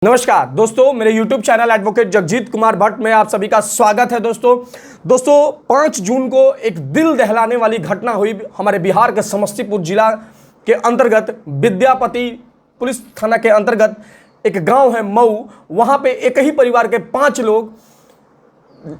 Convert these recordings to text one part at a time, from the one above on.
नमस्कार दोस्तों, मेरे YouTube channel advocate Jagjit Kumar Bhatt में आप सभी का स्वागत है। दोस्तों 5 जून को एक दिल दहलाने वाली घटना हुई हमारे बिहार के समस्तीपुर जिला के अंतर्गत विद्यापति पुलिस थाना के अंतर्गत एक गांव है मऊ। वहां पे एक ही परिवार के 5 लोग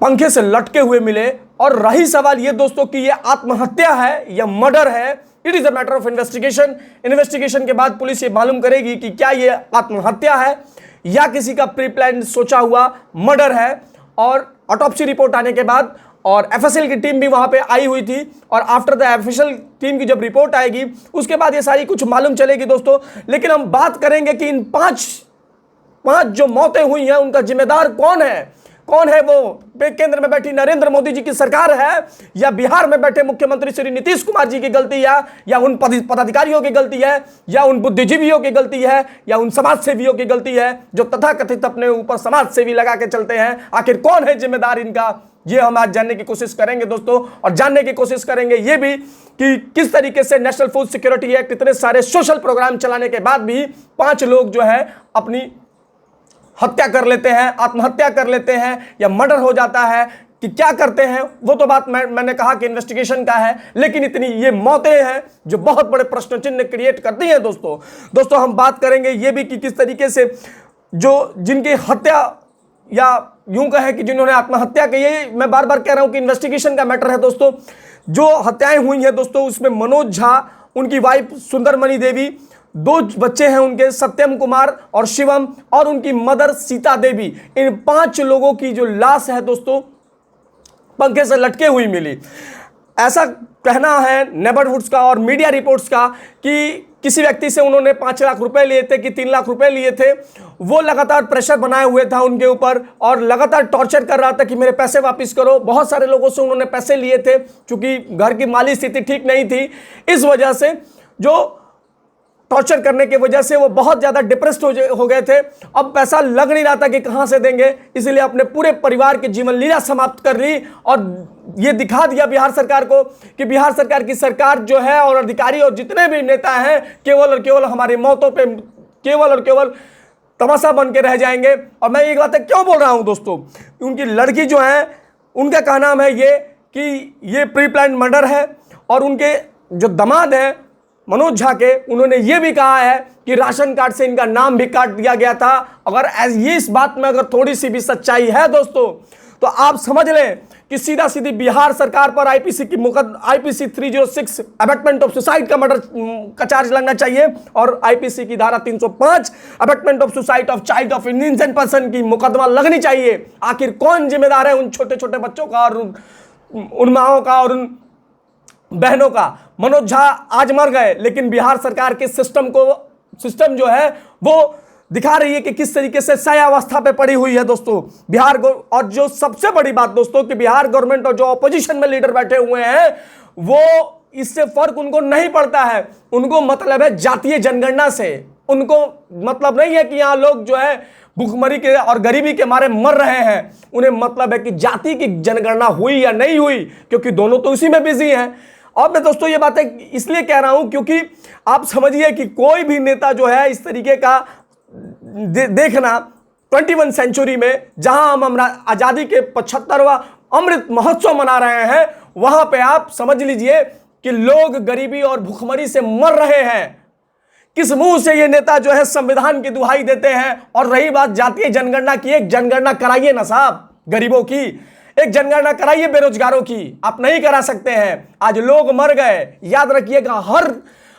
पंखे से लटके हुए मिले और रही सवाल ये दोस्तों कि ये आत्महत्या है या मर्डर है। It is a matter of investigation के बाद पुलिस ये मालूम करेगी कि क्या ये आत्महत्या है या किसी का प्री प्लान सोचा हुआ मर्डर है। और ऑटोप्सी रिपोर्ट आने के बाद और एफएसएल की टीम भी वहां पे आई हुई थी और आफ्टर द एफएसएल टीम की जब रिपोर्ट आएगी उसके बाद ये सारी कुछ मालूम चलेगी दोस्तों। लेकिन हम बात करेंगे कि इन पांच जो मौतें हुई हैं उनका जिम्मेदार कौन है। वो केंद्र में बैठी नरेंद्र मोदी जी की सरकार है या बिहार में बैठे मुख्यमंत्री श्री नीतीश कुमार जी की गलती है या उन पदाधिकारियों की गलती है या उन बुद्धिजीवियों की गलती है या उन समाज सेवियों की गलती है जो तथाकथित अपने ऊपर समाज सेवी लगा के चलते हैं। आखिर कौन है जिम्मेदार इनका, ये हम आज जानने की कोशिश करेंगे दोस्तों। और जानने की कोशिश करेंगे ये भी कि किस तरीके से नेशनल फूड सिक्योरिटी एक्ट इतने सारे सोशल प्रोग्राम चलाने के बाद भी 5 लोग जो है अपनी हत्या कर लेते हैं, आत्महत्या कर लेते हैं या मर्डर हो जाता है कि क्या करते हैं। वो तो बात मैंने कहा कि इन्वेस्टिगेशन का है, लेकिन इतनी ये मौतें हैं जो बहुत बड़े प्रश्न चिन्ह क्रिएट करती हैं दोस्तों हम बात करेंगे ये भी कि किस तरीके से जो जिनकी हत्या या यूं कहे कि जिन्होंने आत्महत्या की, ये मैं बार बार कह रहा हूं कि इन्वेस्टिगेशन का मैटर है दोस्तों। जो हत्याएं हुई हैं दोस्तों उसमें मनोज झा, उनकी वाइफ सुंदरमणि देवी, 2 बच्चे हैं उनके सत्यम कुमार और शिवम, और उनकी मदर सीता देवी। इन 5 लोगों की जो लाश है दोस्तों पंखे से लटके हुई मिली। ऐसा कहना है नेबरहुड्स का और मीडिया रिपोर्ट्स का कि किसी व्यक्ति से उन्होंने 5 लाख रुपए लिए थे कि 3 लाख रुपए लिए थे। वो लगातार प्रेशर बनाए हुए था उनके ऊपर और लगातार टॉर्चर कर रहा था कि मेरे पैसे वापस करो। बहुत सारे लोगों से उन्होंने पैसे लिए थे क्योंकि घर की माली स्थिति ठीक नहीं थी। इस वजह से जो टॉर्चर करने की वजह से वो बहुत ज़्यादा डिप्रेस्ड हो गए थे। अब पैसा लग नहीं रहा था कि कहाँ से देंगे, इसलिए अपने पूरे परिवार की जीवन लीला समाप्त कर ली और ये दिखा दिया बिहार सरकार को कि बिहार सरकार की सरकार जो है और अधिकारी और जितने भी नेता हैं केवल और केवल हमारी मौतों पे केवल और केवल तमाशा बन के रह जाएंगे। और मैं एक बात क्यों बोल रहा हूँ दोस्तों, उनकी लड़की जो है उनका कहना है ये कि ये प्री प्लान मर्डर है और उनके जो दामाद हैं मनोज झा के, उन्होंने ये भी कहा है कि राशन कार्ड से इनका नाम भी काट दिया गया था। अगर ये इस बात में अगर थोड़ी सी भी सच्चाई है दोस्तों तो आप समझ लें कि सीधा सीधी बिहार सरकार पर आईपीसी 306 अबैटमेंट ऑफ सुसाइड का मर्डर का चार्ज लगना चाहिए और आईपीसी की धारा 305 abatement of suicide of child of indigent person की मुकदमा लगनी चाहिए। आखिर कौन जिम्मेदार है उन छोटे छोटे बच्चों का और उन माओं का और उन बहनों का। मनोज झा आज मर गए, लेकिन बिहार सरकार के सिस्टम जो है वो दिखा रही है कि किस तरीके से सयावस्था पे पड़ी हुई है दोस्तों बिहार। और जो सबसे बड़ी बात दोस्तों कि बिहार गवर्नमेंट और जो ऑपोजिशन में लीडर बैठे हुए हैं वो इससे फर्क उनको नहीं पड़ता है। उनको मतलब है जातीय जनगणना से, उनको मतलब नहीं है कि यहाँ लोग जो है भूखमरी के और गरीबी के मारे मर रहे हैं। उन्हें मतलब है कि जाति की जनगणना हुई या नहीं हुई, क्योंकि दोनों तो इसी में बिजी हैं। और मैं दोस्तों ये बातें इसलिए कह रहा हूं क्योंकि आप समझिए कि कोई भी नेता जो है इस तरीके का देखना 21 सेंचुरी में जहां हम आजादी के 75वां अमृत महोत्सव मना रहे हैं, वहां पे आप समझ लीजिए कि लोग गरीबी और भूखमरी से मर रहे हैं। किस मुंह से ये नेता जो है संविधान की दुहाई देते हैं। और रही बात जातीय जनगणना की, एक जनगणना कराइए ना साहब गरीबों की, एक जनगणना कराइए बेरोजगारों की। आप नहीं करा सकते हैं। आज लोग मर गए, याद रखिएगा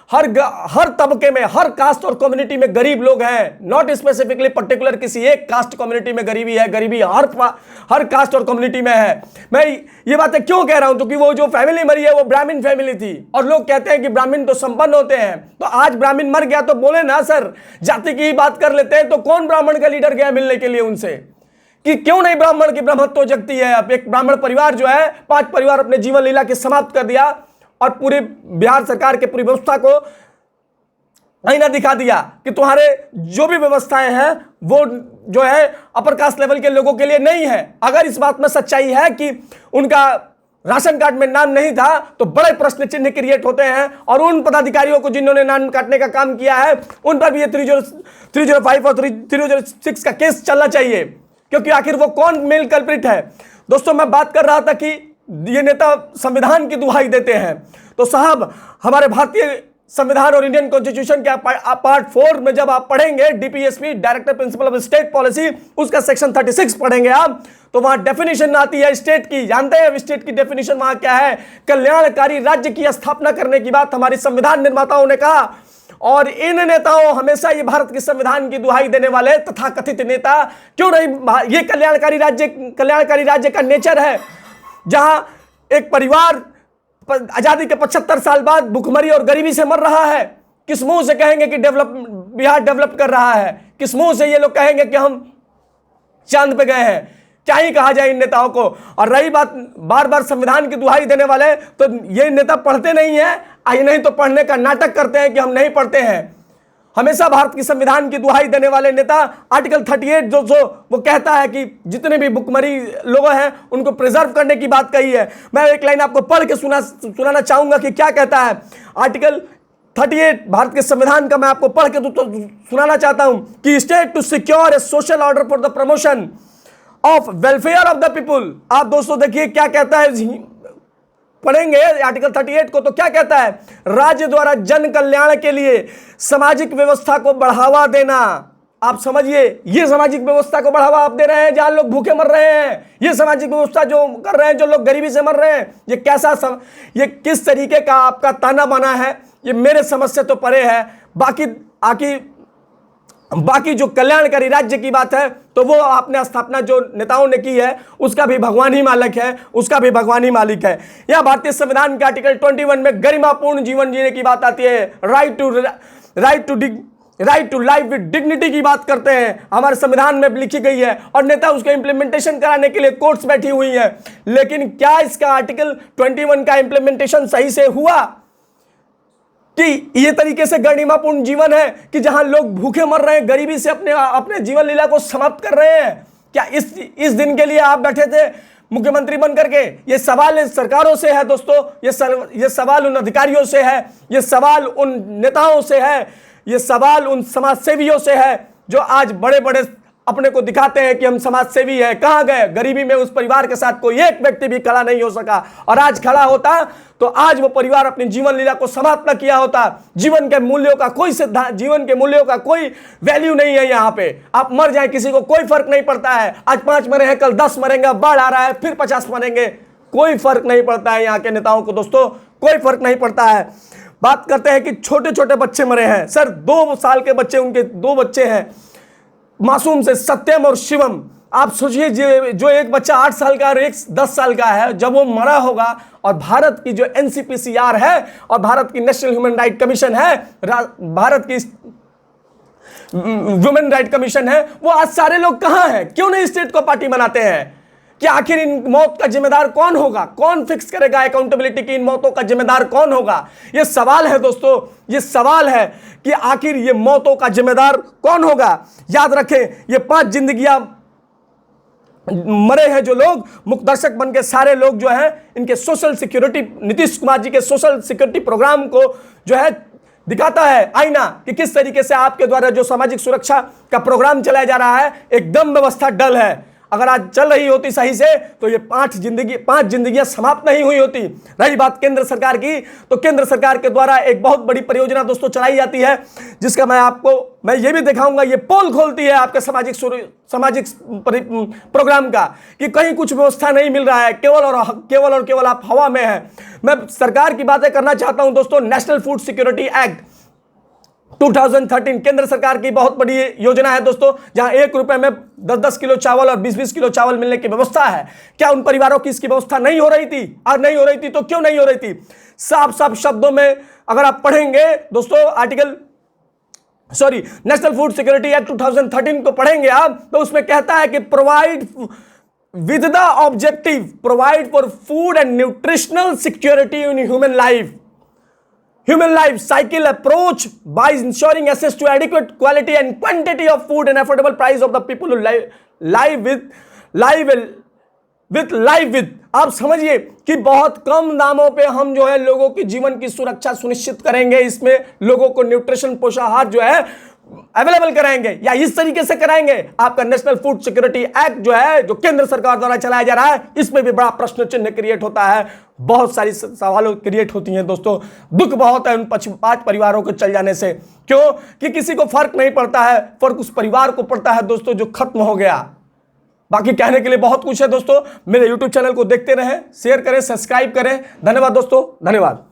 हर तबके में, हर कास्ट और कम्युनिटी में गरीब लोग हैं। नॉट स्पेसिफिकली पर्टिकुलर किसी एक कास्ट कम्युनिटी में गरीबी है, गरीबी हर कास्ट और कम्युनिटी में है। मैं ये बातें क्यों कह रहा हूं क्योंकि वो जो फैमिली मरी है वो ब्राह्मण फैमिली थी और लोग कहते हैं कि ब्राह्मण तो संपन्न होते हैं। तो आज ब्राह्मण मर गया तो बोले ना सर जाति की बात कर लेते हैं, तो कौन ब्राह्मण का लीडर गया मिलने के लिए उनसे कि क्यों नहीं ब्राह्मण की ब्रह्मत्व जगती है। अब एक ब्राह्मण परिवार जो है 5 परिवार अपने जीवन लीला के समाप्त कर दिया और पूरे बिहार सरकार के पूरी व्यवस्था को आईना दिखा दिया कि तुम्हारे जो भी व्यवस्थाएं हैं वो जो है अपर कास्ट लेवल के लोगों के लिए नहीं है। अगर इस बात में सच्चाई है कि उनका राशन कार्ड में नाम नहीं था तो बड़े प्रश्न चिन्ह क्रिएट होते हैं, और उन पदाधिकारियों को जिन्होंने नाम काटने का काम किया है उन पर भी ये 305 और 306 का केस चलना चाहिए, क्योंकि आखिर वो कौन मेन कल्प्रिट है। दोस्तों, मैं बात कर रहा था कि ये नेता संविधान की दुहाई देते हैं, तो साहब हमारे भारतीय संविधान और इंडियन कॉन्स्टिट्यूशन के पार्ट 4 में जब आप पढ़ेंगे DPSP, director principle of state policy, उसका सेक्शन 36 पढ़ेंगे आप, तो वहां डेफिनेशन आती है स्टेट की। जानते हैं स्टेट की डेफिनेशन वहां क्या है? कल्याणकारी राज्य की स्थापना करने की बात हमारे संविधान निर्माताओं ने कहा। और इन नेताओं, हमेशा ये भारत के संविधान की दुहाई देने वाले तथाकथित नेता क्यों नहीं, ये कल्याणकारी राज्य का नेचर है, जहां एक परिवार आजादी के 75 साल बाद भूखमरी और गरीबी से मर रहा है। किस मुंह से कहेंगे कि बिहार डेवलप कर रहा है? किस मुंह से ये लोग कहेंगे कि हम चांद पे गए हैं? क्या ही कहा जाए इन नेताओं को। और रही बात बार बार संविधान की दुहाई देने वाले, तो ये नेता पढ़ते नहीं है, आई नहीं तो पढ़ने का नाटक करते हैं कि हम नहीं पढ़ते हैं। हमेशा भारत की संविधान की दुहाई देने वाले नेता आर्टिकल 38 जो वो कहता है कि जितने भी भुखमरी लोग हैं उनको प्रिजर्व करने की बात कही है। मैं एक लाइन आपको पढ़ के सुनाना चाहूंगा कि क्या कहता है। आर्टिकल 38 भारत के संविधान का मैं आपको पढ़ के तो सुनाना चाहता हूं कि state to secure a social order for the promotion of welfare of the people. आप दोस्तों देखिए क्या कहता है, पढ़ेंगे आर्टिकल 38 को, तो क्या कहता है? राज्य द्वारा जन कल्याण के लिए सामाजिक व्यवस्था को बढ़ावा देना। आप समझिए, ये सामाजिक व्यवस्था को बढ़ावा आप दे रहे हैं जहां लोग भूखे मर रहे हैं। ये सामाजिक व्यवस्था जो कर रहे हैं, जो लोग गरीबी से मर रहे हैं, ये किस तरीके का आपका ताना बाना है? ये मेरे समझ से तो परे है। बाकी जो कल्याणकारी राज्य की बात है, तो वो आपने स्थापना जो नेताओं ने की है उसका भी भगवान ही मालिक है, उसका भी भगवान ही मालिक है। यह भारतीय संविधान के आर्टिकल 21 में गरिमापूर्ण जीवन जीने की बात आती है, right to life with dignity की बात करते हैं, हमारे संविधान में लिखी गई है, और नेता उसका इंप्लीमेंटेशन कराने के लिए कोर्ट्स बैठी हुई है। लेकिन क्या इसका आर्टिकल 21 का इंप्लीमेंटेशन सही से हुआ? कि ये तरीके से गरिमापूर्ण जीवन है कि जहां लोग भूखे मर रहे हैं, गरीबी से अपने जीवन लीला को समाप्त कर रहे हैं? क्या इस दिन के लिए आप बैठे थे मुख्यमंत्री बन करके? ये सवाल सरकारों से है दोस्तों, ये सवाल उन अधिकारियों से है, ये सवाल उन नेताओं से है, ये सवाल उन समाज सेवियों से है जो आज बड़े बड़े अपने को दिखाते हैं कि हम समाज सेवी हैं। कहां गए? गरीबी में उस परिवार के साथ कोई एक व्यक्ति भी खड़ा नहीं हो सका, और आज खड़ा होता तो आज वो परिवार अपनी जीवन लीला को समाप्त न किया होता। जीवन के मूल्यों का कोई वैल्यू नहीं है यहाँ पे। आप मर जाए किसी को कोई फर्क नहीं पड़ता है। आज 5 मरे हैं, कल 10 मरेंगे, बाढ़ आ रहा है फिर 50 मरेंगे, कोई फर्क नहीं पड़ता है यहाँ के नेताओं को दोस्तों, कोई फर्क नहीं पड़ता है। बात करते हैं कि छोटे छोटे बच्चे मरे हैं। सर 2 साल के बच्चे, उनके 2 बच्चे हैं मासूम से, सत्यम और शिवम। आप सोचिए जो एक बच्चा 8 साल का और एक 10 साल का है, जब वो मरा होगा, और भारत की जो एनसीपीसीआर है और भारत की नेशनल ह्यूमन राइट कमीशन है, भारत की वुमेन राइट कमीशन है, वो आज सारे लोग कहां हैं? क्यों नहीं स्टेट को पार्टी बनाते हैं? कि आखिर इन मौत का जिम्मेदार कौन होगा? कौन फिक्स करेगा अकाउंटेबिलिटी की? इन मौतों का जिम्मेदार कौन होगा? ये सवाल है दोस्तों, ये सवाल है कि आखिर ये मौतों का जिम्मेदार कौन होगा? याद रखें, ये 5 जिंदगियां मरे हैं जो लोग, मुख्य दर्शक बन के सारे लोग जो हैं, इनके सोशल सिक्योरिटी, नीतीश कुमार जी के सोशल सिक्योरिटी प्रोग्राम को जो है दिखाता है आईना कि किस तरीके से आपके द्वारा जो सामाजिक सुरक्षा का प्रोग्राम चलाया जा रहा है, एकदम व्यवस्था डल है। अगर आज चल रही होती सही से तो ये 5 जिंदगियां समाप्त नहीं हुई होती। रही बात केंद्र सरकार की, तो केंद्र सरकार के द्वारा एक बहुत बड़ी परियोजना दोस्तों चलाई जाती है, जिसका मैं ये भी दिखाऊंगा। ये पोल खोलती है आपके सामाजिक प्रोग्राम का कि कहीं कुछ व्यवस्था नहीं मिल रहा है, केवल आप हवा में हैं। मैं सरकार की बातें करना चाहता हूं दोस्तों। नेशनल फूड सिक्योरिटी एक्ट 2013 केंद्र सरकार की बहुत बड़ी योजना है दोस्तों, जहां 1 रुपए में 10-10 किलो चावल और 20-20 किलो चावल मिलने की व्यवस्था है। क्या उन परिवारों की इसकी व्यवस्था नहीं हो रही थी? और नहीं हो रही थी तो क्यों नहीं हो रही थी? साफ शब्दों में अगर आप पढ़ेंगे दोस्तों नेशनल फूड सिक्योरिटी एक्ट 2013 को पढ़ेंगे आप, तो उसमें कहता है कि provide with the objective provide for food and nutritional security in human life cycle approach by ensuring access to adequate quality and quantity of food and affordable price of the people who live with life with. आप समझिए कि बहुत कम दामों पे हम जो है लोगों की जीवन की सुरक्षा सुनिश्चित करेंगे। इसमें लोगों को न्यूट्रिशन पोषाहार जो है अवेलेबल कराएंगे, या इस तरीके से कराएंगे। आपका नेशनल फूड सिक्योरिटी एक्ट जो है, जो केंद्र सरकार द्वारा चलाया जा रहा है, इसमें भी बड़ा प्रश्न चिन्ह क्रिएट होता है। बहुत सारी सवालों क्रिएट होती हैं दोस्तों। दुख बहुत है उन 5 परिवारों के चल जाने से। क्यों? कि किसी को फर्क नहीं पड़ता है, फर्क उस परिवार को पड़ता है दोस्तों जो खत्म हो गया। बाकी कहने के लिए बहुत कुछ है दोस्तों। मेरे YouTube चैनल को देखते रहें, शेयर करें, सब्सक्राइब करें। धन्यवाद दोस्तों, धन्यवाद।